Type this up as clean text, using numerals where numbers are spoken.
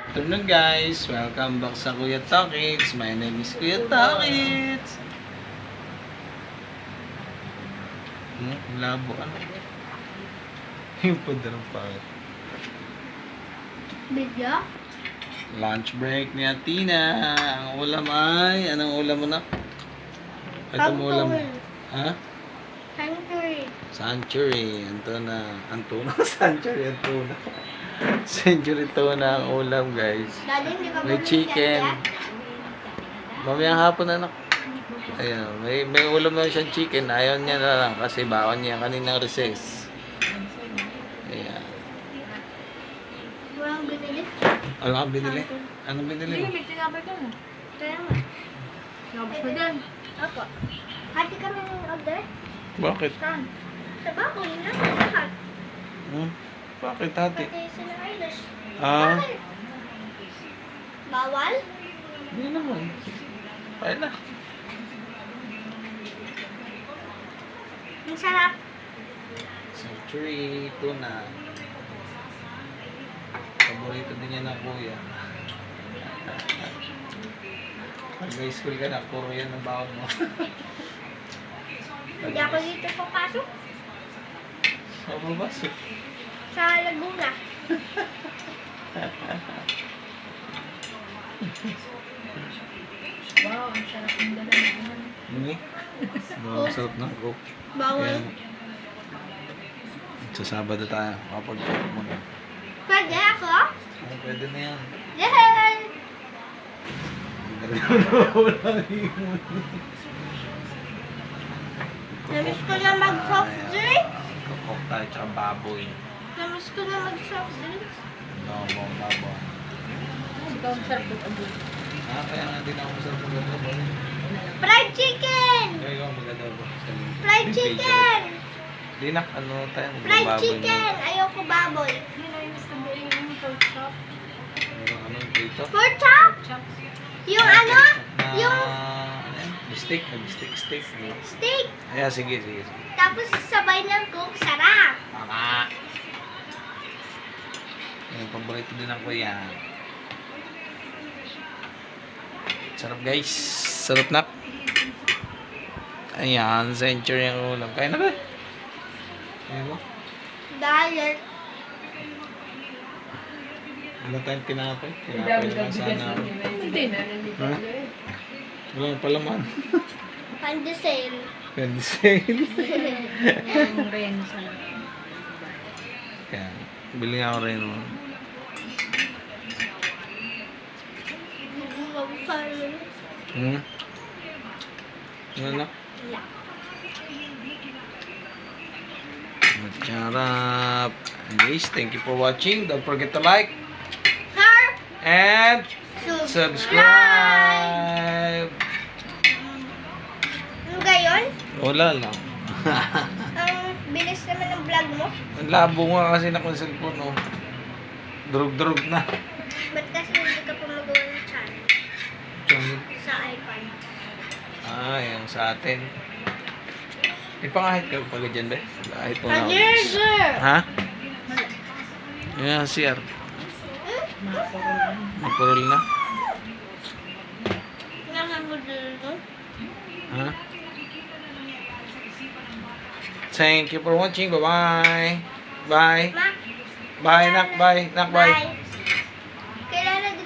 Afternoon guys, welcome back sa Kuya Talkits. My name is Kuya Talkits. Labo ano? Yung padarang pangit. Video? Lunch break ni Atina. Ang ulam ay, anong ulam mo na? Itong ulam mo. Ha? Century. Century. Antuna. Century, Antuna. Century tuna ang ulam guys. Daddy, hindi ka May bumili chicken. yan? Mamayang hapon anak. Ayan, may ulam na siyang chicken. Ayaw niya na lang kasi baon niya kaninang recess. Ayan. Walang binili. Ano ka binili? Anong binili mo? May tinapay ka na. Kaya nga. Nabos mo dyan. Ako. Hati kami ng order. Bakit? Saan? Sa baboy na. Lahat. Bakit hati? Pati sila Irish. Ah, Bakit? Bawal? hindi naman. Kaya na. Ang sarap. Century tuna. Paborito din yan ng kuya. Pag may school ka na, puro yan ang baon mo. Hindi ako dito papasok. Sa bubas. Sa Laguna. Wow, ang sarap ng dala naman. Hindi? Wow, sarap na. Go. Bawal. Sa Sabado tayo. Kapag-check muna. Pwede ako? Ay, pwede na yan. Yay! Namiss ko na mag-soft drink. Kokok tayo tsaka baboy. Namiss ko na mag-soft drinks. No, mga baboy. Ikaw ang sarap ng abo. Kaya nga din ako masarap mag-adobo. Fried chicken! Kaya ikaw mag-adobo. Fried chicken! Di nak, ano tayo? Fried Baboy chicken! Ayoko baboy. Hindi na yung gusto mo yung pork chop. Ano dito? Pork chop? Chop. Yung ano? Yung Steak. Steak. steak. Ayan, sige. Tapos sabay ng coke. Sarap. Mama. Yung paborito din ng kuya. Sarap guys. Sarap na. Ayan, century ang ulam. Kaya na ba? Ayan mo. Diet. Wala tayong tinapay. Tinapay naman sana ako. Hindi na, hindi Ha? Wala pala man. Pandesal. Pendisale. Yung ren sa Kaya, bili nga ako rin. Oh. Ano na? Macharap. Guys, thank you for watching. Don't forget to like Heart. and Subscribe. subscribe. Ano gayon? Wala lang. Ang bilis naman ng vlog mo. Ang labo nga kasi na kong cellphone. Oh. Drug na. Ba't kasi hindi ka pa magawa ng channel sa iPad? Ah, yung sa atin. Ipangahit ka pala dyan, be? Ahit mo na ako. Sir! Ha? Yan, CR. Mapurol na. Nakakagulong. Ha? Thank you for watching. Bye-bye. Bye. Ma, Bye, nak. Bye. Nak, bye. bye.